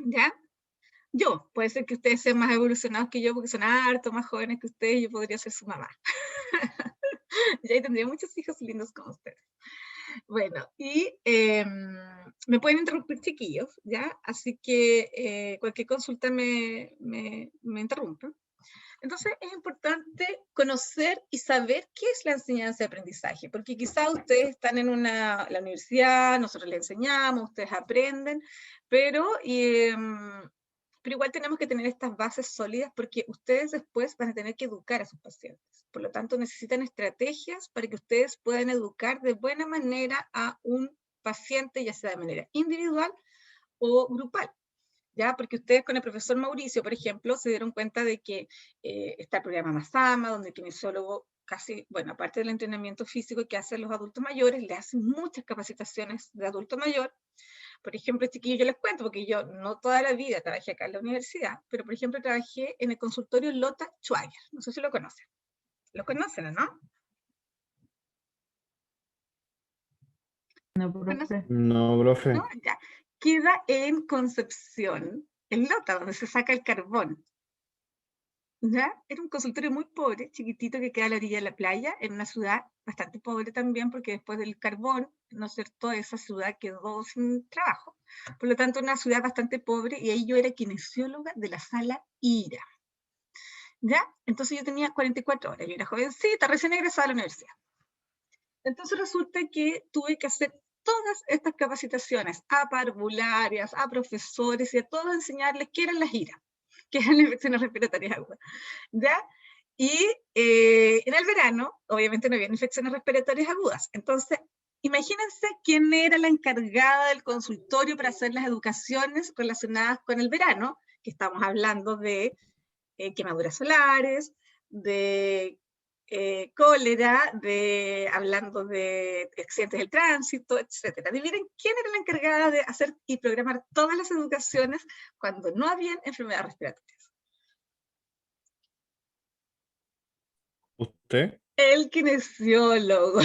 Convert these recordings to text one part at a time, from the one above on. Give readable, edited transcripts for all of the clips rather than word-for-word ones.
¿Ya? Yo, puede ser que ustedes sean más evolucionados que yo, porque son harto más jóvenes que ustedes, yo podría ser su mamá. Y ahí tendría muchos hijos lindos como ustedes. Bueno, y me pueden interrumpir, chiquillos, ¿ya? Así que cualquier consulta me interrumpen. Entonces es importante conocer y saber qué es la enseñanza de aprendizaje, porque quizá ustedes están en la universidad, nosotros les enseñamos, ustedes aprenden, pero, pero igual tenemos que tener estas bases sólidas porque ustedes después van a tener que educar a sus pacientes. Por lo tanto, necesitan estrategias para que ustedes puedan educar de buena manera a un paciente, ya sea de manera individual o grupal. ¿Ya? Porque ustedes con el profesor Mauricio, por ejemplo, se dieron cuenta de que está el programa Masama, donde el kinesiólogo casi, bueno, aparte del entrenamiento físico que hacen los adultos mayores, le hacen muchas capacitaciones de adulto mayor. Por ejemplo, chiquillos, yo les cuento, porque yo no toda la vida trabajé acá en la universidad, pero por ejemplo trabajé en el consultorio Lota Schwager. No sé si lo conocen. ¿Lo conocen, no? No, ¿Lo conocen? profe. No, ¿No? profe. Ya. Queda en Concepción, en Lota, donde se saca el carbón. ¿Ya? Era un consultorio muy pobre, chiquitito, que queda a la orilla de la playa, en una ciudad bastante pobre también, porque después del carbón, ¿no es cierto?, esa ciudad quedó sin trabajo. Por lo tanto, una ciudad bastante pobre, y ahí yo era kinesióloga de la sala IRA. ¿Ya? Entonces yo tenía 44 horas, yo era jovencita, recién egresada a la universidad. Entonces resulta que tuve que hacer todas estas capacitaciones a parvularias, a profesores, y a todos enseñarles qué eran las IRA, que eran las infecciones respiratorias agudas. ¿Ya? Y en el verano, obviamente no había infecciones respiratorias agudas. Entonces, imagínense quién era la encargada del consultorio para hacer las educaciones relacionadas con el verano, que estamos hablando de quemaduras solares, de cólera, hablando de accidentes del tránsito, etc. Adivinen quién era la encargada de hacer y programar todas las educaciones cuando no había enfermedades respiratorias. ¿Usted? El kinesiólogo,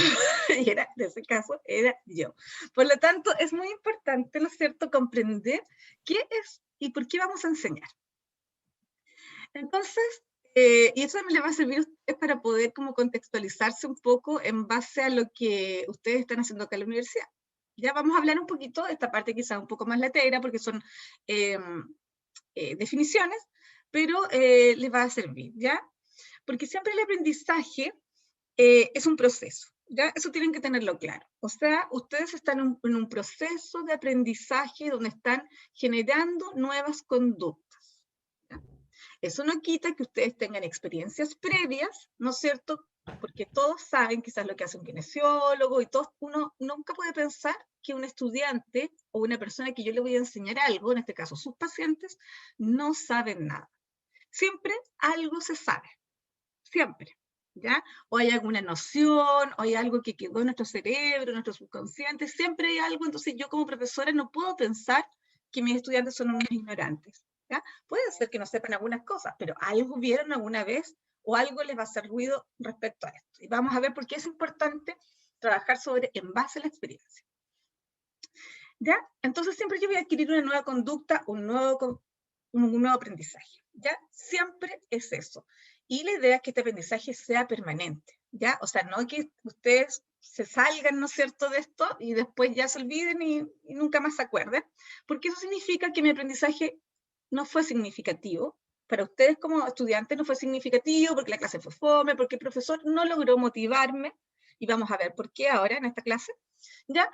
y en ese caso era yo. Por lo tanto, es muy importante, ¿no es cierto?, comprender qué es y por qué vamos a enseñar. Entonces, y eso me le va a servir a ustedes para poder como contextualizarse un poco en base a lo que ustedes están haciendo acá en la universidad. Ya vamos a hablar un poquito de esta parte quizá un poco más latera, porque son definiciones, pero les va a servir, ¿ya? Porque siempre el aprendizaje es un proceso, ¿ya? Eso tienen que tenerlo claro. O sea, ustedes están en un proceso de aprendizaje donde están generando nuevas conductas, ¿ya? Eso no quita que ustedes tengan experiencias previas, ¿no es cierto? Porque todos saben quizás lo que hace un kinesiólogo y uno nunca puede pensar que un estudiante o una persona que yo le voy a enseñar algo, en este caso sus pacientes, no saben nada. Siempre algo se sabe, siempre. ¿Ya? O hay alguna noción, o hay algo que quedó en nuestro cerebro, en nuestro subconsciente, siempre hay algo. Entonces yo como profesora no puedo pensar que mis estudiantes son unos ignorantes, ¿ya? Puede ser que no sepan algunas cosas, pero algo vieron alguna vez o algo les va a hacer ruido respecto a esto. Y vamos a ver por qué es importante trabajar en base a la experiencia. ¿Ya? Entonces siempre yo voy a adquirir una nueva conducta, un nuevo aprendizaje, ¿ya? Siempre es eso. Y la idea es que este aprendizaje sea permanente, ¿ya? O sea, no que ustedes se salgan, ¿no es cierto?, de esto y después ya se olviden y nunca más se acuerden, porque eso significa que mi aprendizaje no fue significativo. Para ustedes como estudiantes no fue significativo porque la clase fue fome, porque el profesor no logró motivarme, y vamos a ver por qué ahora en esta clase, ¿ya?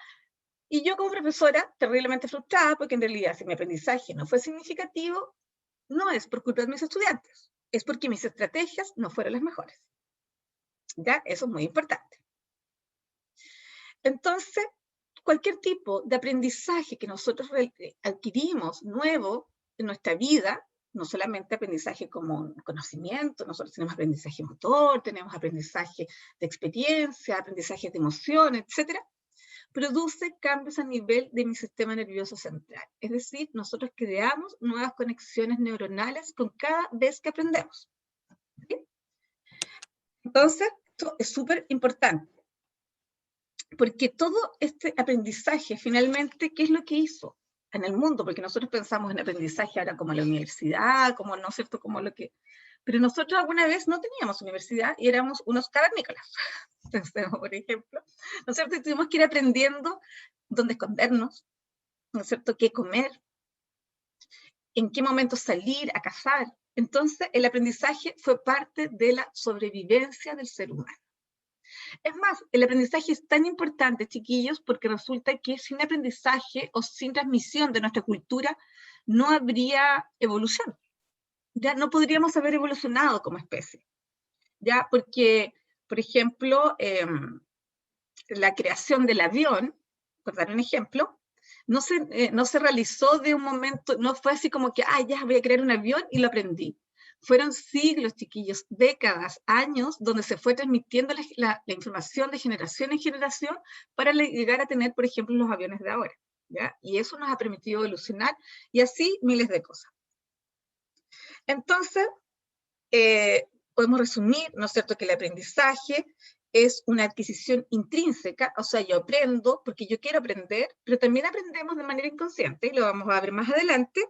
Y yo como profesora, terriblemente frustrada, porque en realidad si mi aprendizaje no fue significativo, no es por culpa de mis estudiantes, es porque mis estrategias no fueron las mejores. ¿Ya? Eso es muy importante. Entonces, cualquier tipo de aprendizaje que nosotros adquirimos nuevo en nuestra vida, no solamente aprendizaje como conocimiento, nosotros tenemos aprendizaje motor, tenemos aprendizaje de experiencia, aprendizaje de emoción, etcétera, produce cambios a nivel de mi sistema nervioso central. Es decir, nosotros creamos nuevas conexiones neuronales con cada vez que aprendemos. ¿Sí? Entonces, esto es súper importante, porque todo este aprendizaje, finalmente, ¿qué es lo que hizo? en el mundo, porque nosotros pensamos en aprendizaje ahora como la universidad, como, ¿no es cierto?, como lo que... Pero nosotros alguna vez no teníamos universidad y éramos unos cavernícolas. Entonces, por ejemplo, ¿no es cierto?, y tuvimos que ir aprendiendo dónde escondernos, ¿no es cierto?, qué comer, en qué momento salir a cazar. Entonces, el aprendizaje fue parte de la sobrevivencia del ser humano. Es más, el aprendizaje es tan importante, chiquillos, porque resulta que sin aprendizaje o sin transmisión de nuestra cultura no habría evolución. Ya no podríamos haber evolucionado como especie. Ya, porque, por ejemplo, la creación del avión, por dar un ejemplo, no se realizó de un momento, no fue así como que, ya voy a crear un avión y lo aprendí. Fueron siglos, chiquillos, décadas, años, donde se fue transmitiendo la información de generación en generación para llegar a tener, por ejemplo, los aviones de ahora. ¿Ya? Y eso nos ha permitido evolucionar y así miles de cosas. Entonces, podemos resumir, ¿no es cierto?, que el aprendizaje es una adquisición intrínseca, o sea, yo aprendo porque yo quiero aprender, pero también aprendemos de manera inconsciente, y lo vamos a ver más adelante.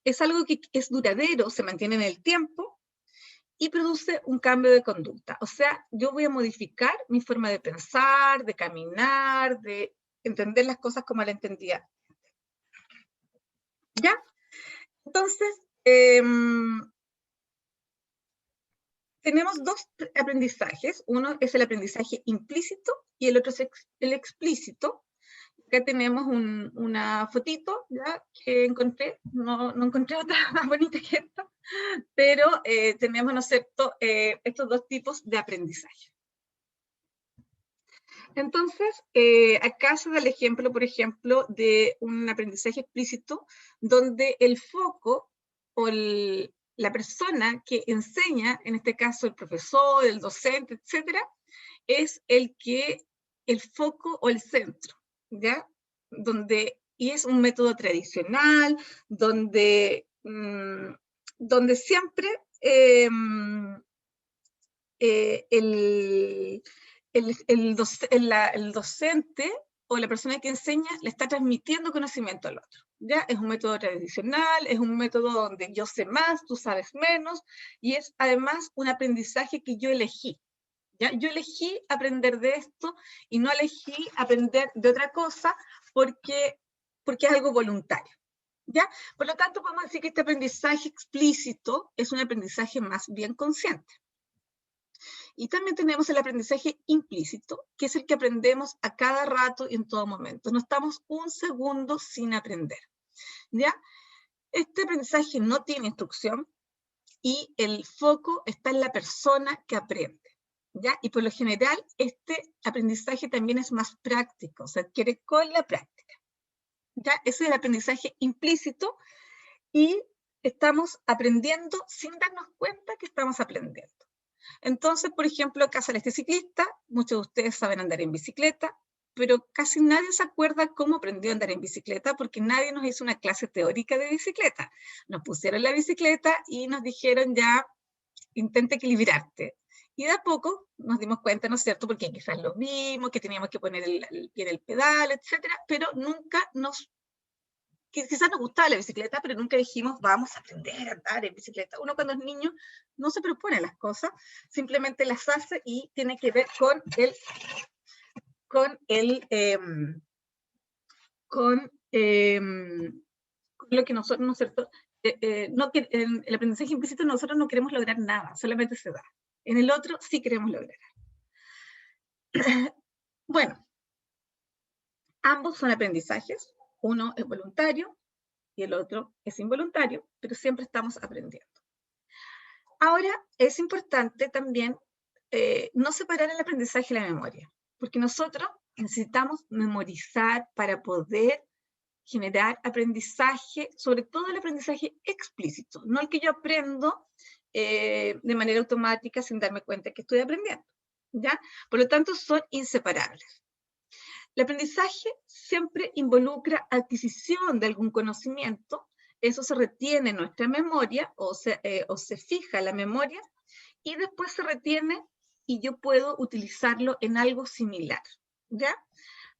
Es algo que es duradero, se mantiene en el tiempo y produce un cambio de conducta. O sea, yo voy a modificar mi forma de pensar, de caminar, de entender las cosas como la entendía. ¿Ya? Entonces, tenemos dos aprendizajes. Uno es el aprendizaje implícito y el otro es el explícito. Acá tenemos una fotito, ¿ya?, que encontré. No encontré otra más bonita que esta, pero tenemos, ¿no es cierto?, estos dos tipos de aprendizaje. Entonces, acá se da el ejemplo, por ejemplo, de un aprendizaje explícito donde el foco o la persona que enseña, en este caso el profesor, el docente, etcétera, es el foco o el centro, ¿ya? Y es un método tradicional, donde siempre el docente o la persona que enseña le está transmitiendo conocimiento al otro. ¿Ya? Es un método tradicional, es un método donde yo sé más, tú sabes menos, y es además un aprendizaje que yo elegí. ¿Ya? Yo elegí aprender de esto y no elegí aprender de otra cosa porque es algo voluntario. ¿Ya? Por lo tanto, podemos decir que este aprendizaje explícito es un aprendizaje más bien consciente. Y también tenemos el aprendizaje implícito, que es el que aprendemos a cada rato y en todo momento. No estamos un segundo sin aprender. ¿Ya? Este aprendizaje no tiene instrucción y el foco está en la persona que aprende. ¿Ya? Y por lo general, este aprendizaje también es más práctico, se adquiere con la práctica. ¿Ya? Ese es el aprendizaje implícito y estamos aprendiendo sin darnos cuenta que estamos aprendiendo. Entonces, por ejemplo, acá sale este ciclista, muchos de ustedes saben andar en bicicleta, pero casi nadie se acuerda cómo aprendió a andar en bicicleta porque nadie nos hizo una clase teórica de bicicleta. Nos pusieron la bicicleta y nos dijeron ya, intenta equilibrarte. Y de a poco nos dimos cuenta, ¿no es cierto?, porque quizás lo vimos, que teníamos que poner el pie en el pedal, etcétera, pero nunca quizás nos gustaba la bicicleta, pero nunca dijimos, vamos a aprender a andar en bicicleta. Uno cuando es niño no se propone las cosas, simplemente las hace y tiene que ver con lo que nosotros, ¿no es cierto?, el aprendizaje implícito nosotros no queremos lograr nada, solamente se da. En el otro sí queremos lograr. Bueno, ambos son aprendizajes, uno es voluntario y el otro es involuntario, pero siempre estamos aprendiendo. Ahora, es importante también no separar el aprendizaje y la memoria, porque nosotros necesitamos memorizar para poder generar aprendizaje, sobre todo el aprendizaje explícito, no el que yo aprendo de manera automática sin darme cuenta que estoy aprendiendo, ¿ya? Por lo tanto, son inseparables. El aprendizaje siempre involucra adquisición de algún conocimiento, eso se retiene en nuestra memoria o se fija en la memoria y después se retiene y yo puedo utilizarlo en algo similar, ¿ya?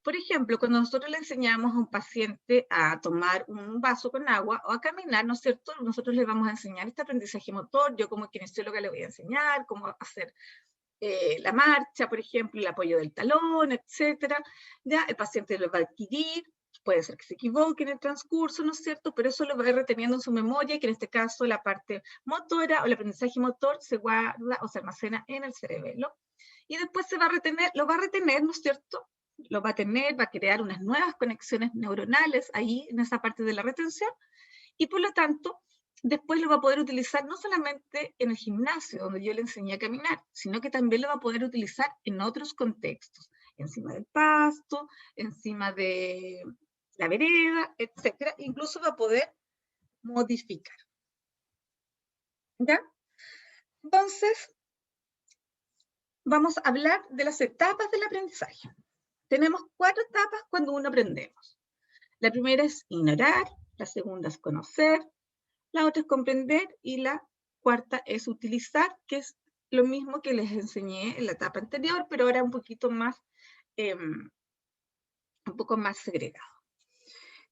Por ejemplo, cuando nosotros le enseñamos a un paciente a tomar un vaso con agua o a caminar, ¿no es cierto? Nosotros le vamos a enseñar este aprendizaje motor, yo como kinesióloga le voy a enseñar cómo hacer la marcha, por ejemplo, el apoyo del talón, etcétera. Ya el paciente lo va a adquirir, puede ser que se equivoque en el transcurso, ¿no es cierto? Pero eso lo va a ir reteniendo en su memoria, que en este caso la parte motora o el aprendizaje motor se guarda o se almacena en el cerebelo. Y después se va a retener, lo va a retener, ¿no es cierto? Lo va a tener, va a crear unas nuevas conexiones neuronales ahí en esa parte de la retención, y por lo tanto, después lo va a poder utilizar no solamente en el gimnasio, donde yo le enseñé a caminar, sino que también lo va a poder utilizar en otros contextos, encima del pasto, encima de la vereda, etcétera. Incluso va a poder modificar. ¿Ya? Entonces, vamos a hablar de las etapas del aprendizaje. Tenemos 4 etapas cuando uno aprendemos. La primera es ignorar, la segunda es conocer, la otra es comprender y la cuarta es utilizar, que es lo mismo que les enseñé en la etapa anterior, pero ahora un poquito más, un poco más segregado.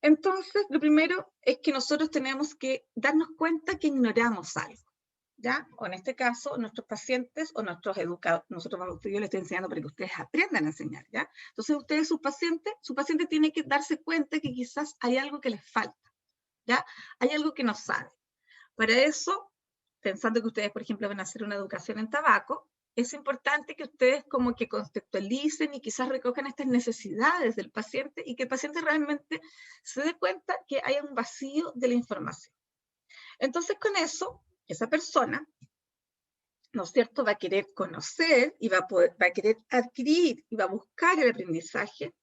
Entonces, lo primero es que nosotros tenemos que darnos cuenta que ignoramos algo, ¿ya? O en este caso, nuestros pacientes o nuestros educadores, yo les estoy enseñando para que ustedes aprendan a enseñar, ¿ya? Entonces, ustedes, su paciente tiene que darse cuenta que quizás hay algo que les falta, ¿ya? Hay algo que no sabe. Para eso, pensando que ustedes, por ejemplo, van a hacer una educación en tabaco, es importante que ustedes como que contextualicen y quizás recojan estas necesidades del paciente y que el paciente realmente se dé cuenta que hay un vacío de la información. Entonces, con eso, esa persona, ¿no es cierto?, va a querer conocer y va a querer adquirir y va a buscar el aprendizaje,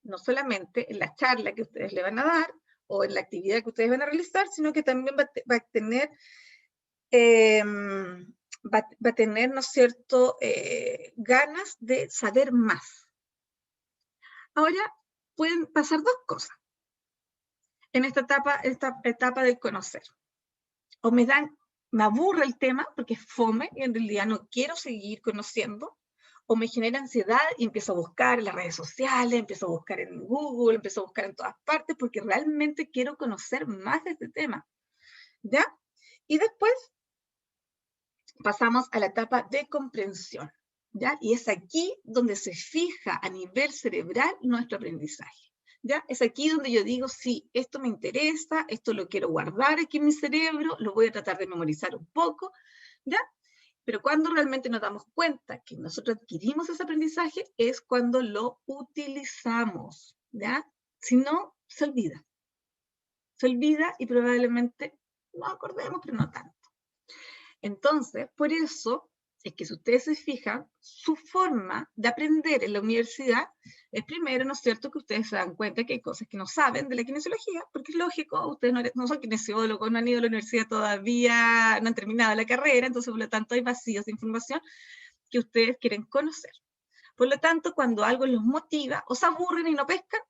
no solamente en la charla que ustedes le van a dar o en la actividad que ustedes van a realizar, sino que también va a tener va a tener, ¿no es cierto?, ganas de saber más. Ahora, pueden pasar 2 cosas en esta etapa del conocer. O me aburre el tema porque es fome y en realidad no quiero seguir conociendo, o me genera ansiedad y empiezo a buscar en las redes sociales, empiezo a buscar en Google, empiezo a buscar en todas partes porque realmente quiero conocer más de este tema, ¿ya? Y después pasamos a la etapa de comprensión, ¿ya? Y es aquí donde se fija a nivel cerebral nuestro aprendizaje, ¿ya? Es aquí donde yo digo, sí, esto me interesa, esto lo quiero guardar aquí en mi cerebro, lo voy a tratar de memorizar un poco, ¿ya? Pero cuando realmente nos damos cuenta que nosotros adquirimos ese aprendizaje es cuando lo utilizamos, ¿ya? Si no, se olvida. Se olvida y probablemente nos acordemos, pero no tanto. Entonces, por eso es que si ustedes se fijan, su forma de aprender en la universidad es primero, ¿no es cierto?, que ustedes se dan cuenta que hay cosas que no saben de la kinesiología, porque es lógico, ustedes no son kinesiólogos, no han ido a la universidad todavía, no han terminado la carrera, entonces por lo tanto hay vacíos de información que ustedes quieren conocer. Por lo tanto, cuando algo los motiva, o se aburren y no pescan,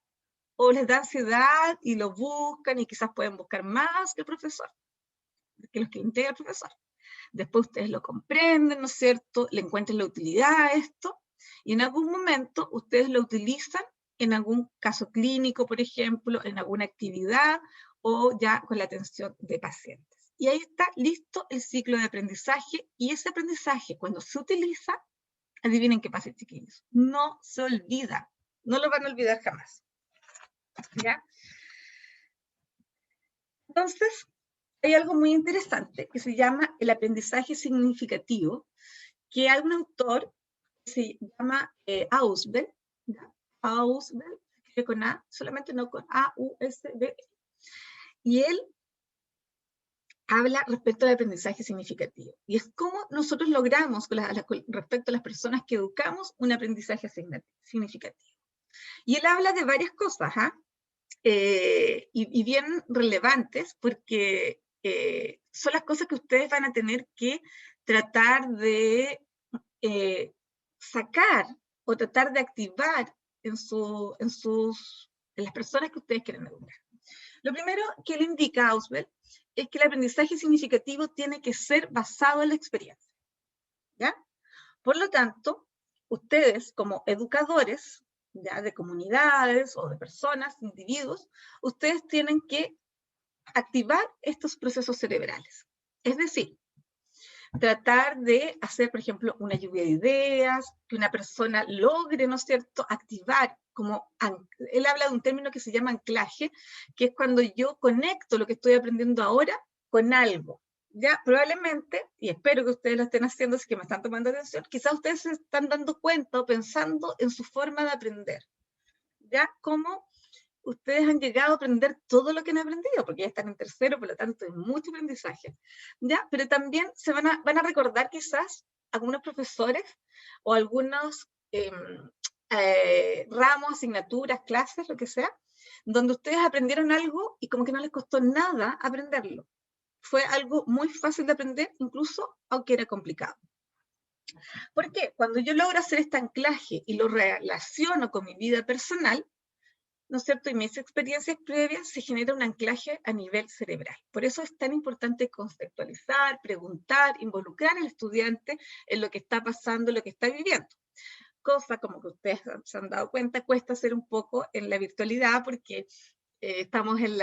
o les da ansiedad y lo buscan y quizás pueden buscar más que el profesor, que los que integra el profesor. Después ustedes lo comprenden, ¿no es cierto?, le encuentran la utilidad a esto, y en algún momento ustedes lo utilizan en algún caso clínico, por ejemplo, en alguna actividad, o ya con la atención de pacientes. Y ahí está listo el ciclo de aprendizaje, y ese aprendizaje, cuando se utiliza, adivinen qué pasa, chiquillos, no se olvida, no lo van a olvidar jamás, ¿ya? Entonces, hay algo muy interesante que se llama el aprendizaje significativo, que hay un autor que se llama Ausubel, Ausubel, escribe con A, solamente no con A-U-S-B, y él habla respecto al aprendizaje significativo, y es cómo nosotros logramos, respecto a las personas que educamos, un aprendizaje significativo. Y él habla de varias cosas, y bien relevantes, porque son las cosas que ustedes van a tener que tratar de sacar o tratar de activar en las personas que ustedes quieren educar. Lo primero que él indica, Ausubel, es que el aprendizaje significativo tiene que ser basado en la experiencia, ¿ya? Por lo tanto, ustedes como educadores, ya de comunidades o de personas, individuos, ustedes tienen que activar estos procesos cerebrales. Es decir, tratar de hacer, por ejemplo, una lluvia de ideas, que una persona logre, ¿no es cierto?, activar, como él habla de un término que se llama anclaje, que es cuando yo conecto lo que estoy aprendiendo ahora con algo. Ya probablemente, y espero que ustedes lo estén haciendo, así que me están tomando atención, quizás ustedes se están dando cuenta o pensando en su forma de aprender. ¿Ya? Cómo ustedes han llegado a aprender todo lo que han aprendido, porque ya están en tercero, por lo tanto hay mucho aprendizaje, ¿ya? Pero también se van a recordar quizás algunos profesores o algunos ramos, asignaturas, clases, lo que sea, donde ustedes aprendieron algo y como que no les costó nada aprenderlo. Fue algo muy fácil de aprender, incluso aunque era complicado. Porque cuando yo logro hacer este anclaje y lo relaciono con mi vida personal, ¿no es cierto? Y mis experiencias previas se genera un anclaje a nivel cerebral. Por eso es tan importante conceptualizar, preguntar, involucrar al estudiante en lo que está pasando, en lo que está viviendo. Cosa como que ustedes se han dado cuenta, cuesta hacer un poco en la virtualidad porque estamos en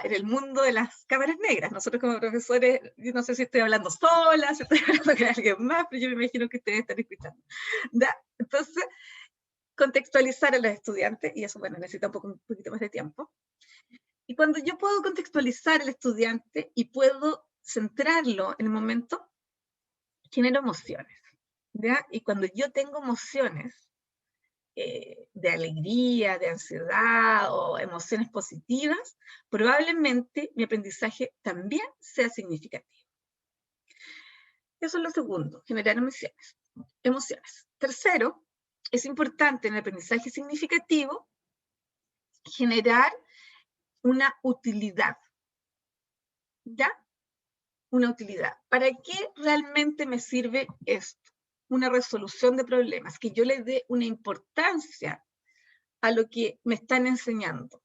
el mundo de las cámaras negras. Nosotros como profesores, yo no sé si estoy hablando sola, si estoy hablando con alguien más, pero yo me imagino que ustedes están escuchando. ¿Da? Entonces, contextualizar a los estudiantes, y eso, bueno, necesita un poquito más de tiempo. Y cuando yo puedo contextualizar al estudiante y puedo centrarlo en el momento, genero emociones, ¿ya? Y cuando yo tengo emociones de alegría, de ansiedad o emociones positivas, probablemente mi aprendizaje también sea significativo. Eso es lo segundo, generar emociones. Tercero, es importante en el aprendizaje significativo generar una utilidad, ¿ya? Una utilidad. ¿Para qué realmente me sirve esto? Una resolución de problemas, que yo le dé una importancia a lo que me están enseñando,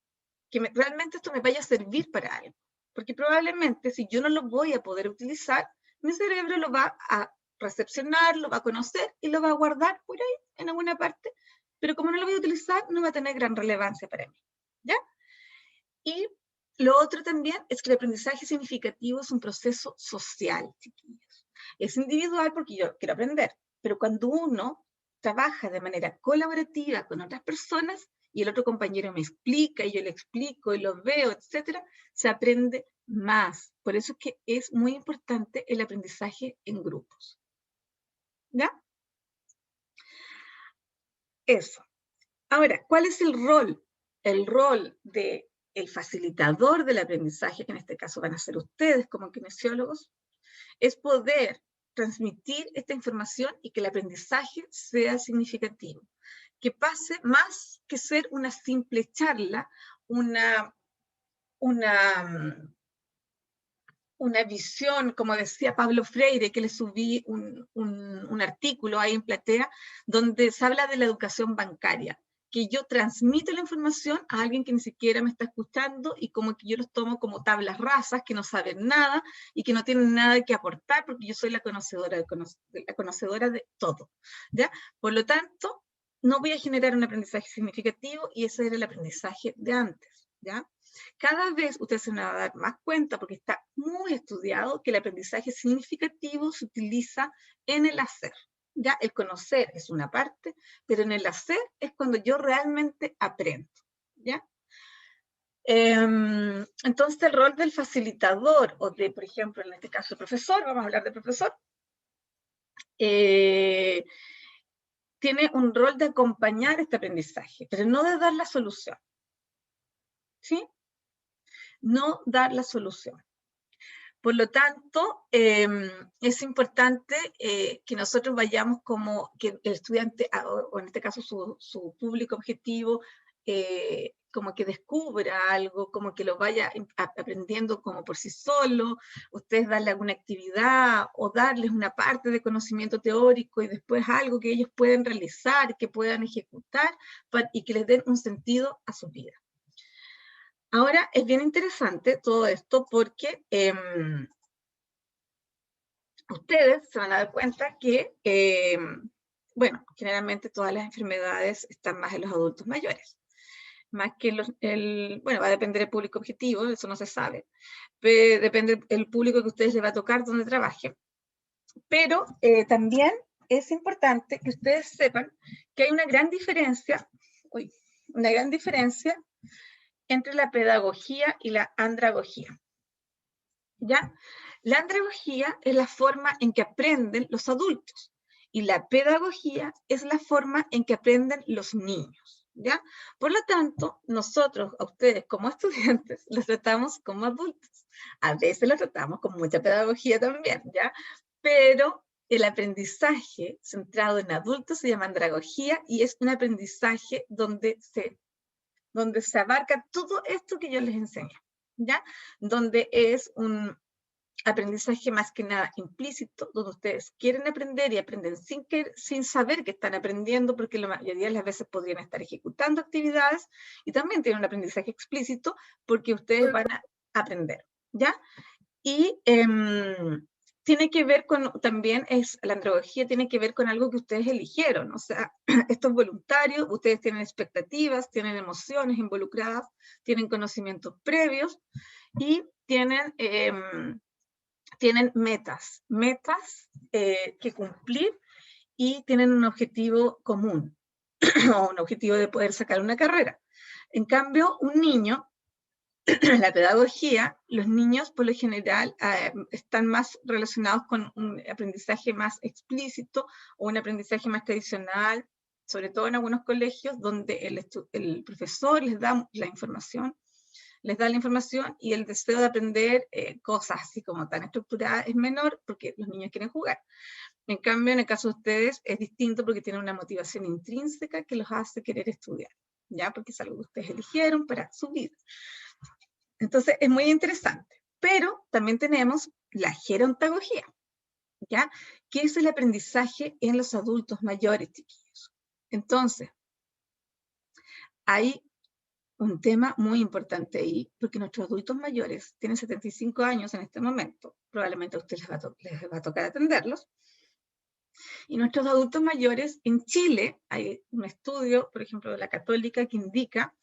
que realmente esto me vaya a servir para algo, porque probablemente si yo no lo voy a poder utilizar, mi cerebro lo va a recepcionar, lo va a conocer y lo va a guardar por ahí en alguna parte, pero como no lo voy a utilizar, no va a tener gran relevancia para mí, ¿ya? Y lo otro también es que el aprendizaje significativo es un proceso social, chiquillos. Es individual porque yo quiero aprender, pero cuando uno trabaja de manera colaborativa con otras personas y el otro compañero me explica y yo le explico y lo veo, etcétera, se aprende más. Por eso es que es muy importante el aprendizaje en grupos. ¿Ya? Eso. Ahora, ¿cuál es el rol? El rol de el facilitador del aprendizaje, que en este caso van a ser ustedes como kinesiólogos, es poder transmitir esta información y que el aprendizaje sea significativo, que pase más que ser una simple charla, una visión, como decía Pablo Freire, que le subí un artículo ahí en Platea, donde se habla de la educación bancaria, que yo transmito la información a alguien que ni siquiera me está escuchando y como que yo los tomo como tablas rasas, que no saben nada y que no tienen nada que aportar porque yo soy la conocedora de todo, ¿ya? Por lo tanto, no voy a generar un aprendizaje significativo y ese era el aprendizaje de antes, ¿ya? Cada vez ustedes se van a dar más cuenta, porque está muy estudiado, que el aprendizaje significativo se utiliza en el hacer. Ya el conocer es una parte, pero en el hacer es cuando yo realmente aprendo. ¿Ya? Entonces el rol del facilitador, o de, por ejemplo, en este caso, el profesor, vamos a hablar de profesor, tiene un rol de acompañar este aprendizaje, pero no de dar la solución. ¿Sí? No dar la solución. Por lo tanto, es importante que nosotros vayamos como que el estudiante, o en este caso su público objetivo, como que descubra algo, como que lo vaya aprendiendo como por sí solo, ustedes darle alguna actividad o darles una parte de conocimiento teórico y después algo que ellos pueden realizar, que puedan ejecutar y que les den un sentido a su vida. Ahora, es bien interesante todo esto porque ustedes se van a dar cuenta que bueno, generalmente todas las enfermedades están más en los adultos mayores, más que bueno, va a depender del público objetivo, eso no se sabe, pero depende del público que a ustedes les va a tocar donde trabajen. Pero también es importante que ustedes sepan que hay una gran diferencia, entre la pedagogía y la andragogía. ¿Ya? La andragogía es la forma en que aprenden los adultos y la pedagogía es la forma en que aprenden los niños. ¿Ya? Por lo tanto, nosotros a ustedes como estudiantes los tratamos como adultos. A veces los tratamos con mucha pedagogía también, ¿ya? Pero el aprendizaje centrado en adultos se llama andragogía y es un aprendizaje donde se abarca todo esto que yo les enseñé, ¿ya? Donde es un aprendizaje más que nada implícito, donde ustedes quieren aprender y aprenden sin saber que están aprendiendo, porque la mayoría de las veces podrían estar ejecutando actividades, y también tienen un aprendizaje explícito, porque ustedes van a aprender, ¿ya? Y tiene que ver con, también la andragogía tiene que ver con algo que ustedes eligieron, o sea, esto es voluntario, ustedes tienen expectativas, tienen emociones involucradas, tienen conocimientos previos, y tienen metas que cumplir y tienen un objetivo común o un objetivo de poder sacar una carrera. En cambio, un niño, la pedagogía, los niños por lo general están más relacionados con un aprendizaje más explícito o un aprendizaje más tradicional, sobre todo en algunos colegios donde el profesor les da la información y el deseo de aprender cosas así como tan estructuradas es menor porque los niños quieren jugar. En cambio, en el caso de ustedes es distinto porque tienen una motivación intrínseca que los hace querer estudiar, ¿ya? Porque es algo que ustedes eligieron para su vida. Entonces, es muy interesante. Pero también tenemos la gerontología, ¿ya? Que es el aprendizaje en los adultos mayores, chiquillos. Entonces, hay un tema muy importante ahí, porque nuestros adultos mayores tienen 75 años en este momento, probablemente a ustedes les va a tocar atenderlos, y nuestros adultos mayores en Chile, hay un estudio, por ejemplo, de la Católica, que indica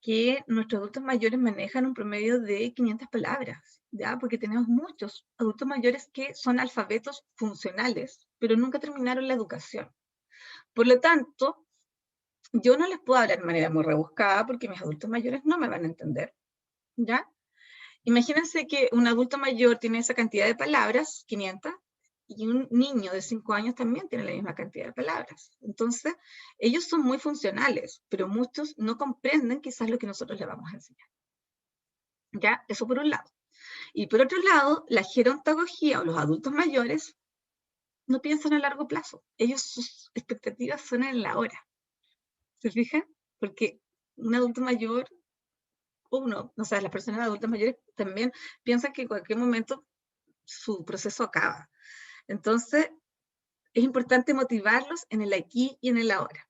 que nuestros adultos mayores manejan un promedio de 500 palabras, ¿ya? Porque tenemos muchos adultos mayores que son alfabetos funcionales, pero nunca terminaron la educación. Por lo tanto, yo no les puedo hablar de manera muy rebuscada porque mis adultos mayores no me van a entender, ¿ya? Imagínense que un adulto mayor tiene esa cantidad de palabras, 500, y un niño de 5 años también tiene la misma cantidad de palabras. Entonces, ellos son muy funcionales, pero muchos no comprenden quizás lo que nosotros les vamos a enseñar. ¿Ya? Eso por un lado. Y por otro lado, la gerontología o los adultos mayores no piensan a largo plazo. Ellos, sus expectativas son en la hora. ¿Se fijan? Porque un adulto mayor o sea, las personas adultas mayores también piensan que en cualquier momento su proceso acaba. Entonces, es importante motivarlos en el aquí y en el ahora.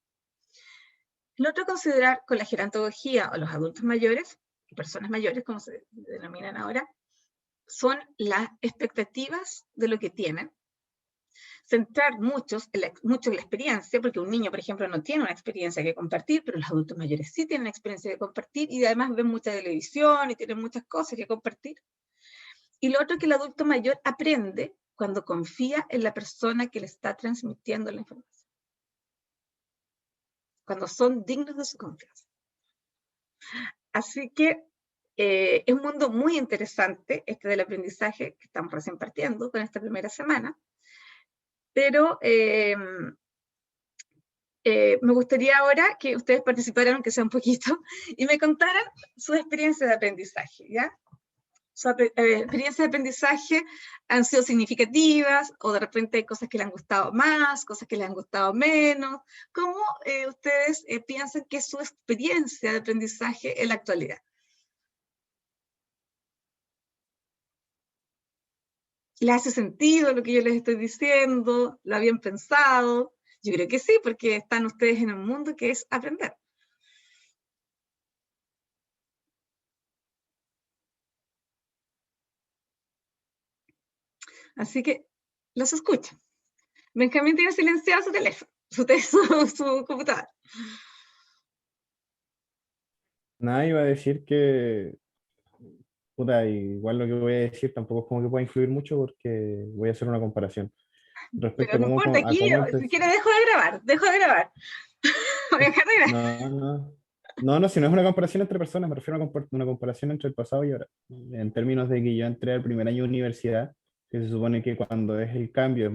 Lo otro a considerar con la gerontología o los adultos mayores, personas mayores como se denominan ahora, son las expectativas de lo que tienen, centrar mucho en la experiencia, porque un niño, por ejemplo, no tiene una experiencia que compartir, pero los adultos mayores sí tienen experiencia que compartir y además ven mucha televisión y tienen muchas cosas que compartir. Y lo otro es que el adulto mayor aprende cuando confía en la persona que le está transmitiendo la información, cuando son dignos de su confianza. Así que es un mundo muy interesante este del aprendizaje que estamos recién partiendo con esta primera semana, pero me gustaría ahora que ustedes participaran, aunque sea un poquito, y me contaran su experiencia de aprendizaje, ¿ya? Sus experiencias de aprendizaje han sido significativas, o de repente hay cosas que les han gustado más, cosas que les han gustado menos. ¿Cómo ustedes piensan que es su experiencia de aprendizaje en la actualidad? ¿Les hace sentido lo que yo les estoy diciendo? ¿Lo habían pensado? Yo creo que sí, porque están ustedes en un mundo que es aprender. Así que los escucho. Benjamín tiene silenciado su teléfono, su computadora. Nada, iba a decir que, puta, igual lo que voy a decir tampoco es como que pueda influir mucho porque voy a hacer una comparación respecto Pero a no importa, a aquí cómo si empecé. quiere dejo de grabar. Voy a dejar de grabar. No, no. No, no, si no es una comparación entre personas, me refiero a una comparación entre el pasado y ahora. En términos de que yo entré al primer año de universidad, que se supone que cuando es el cambio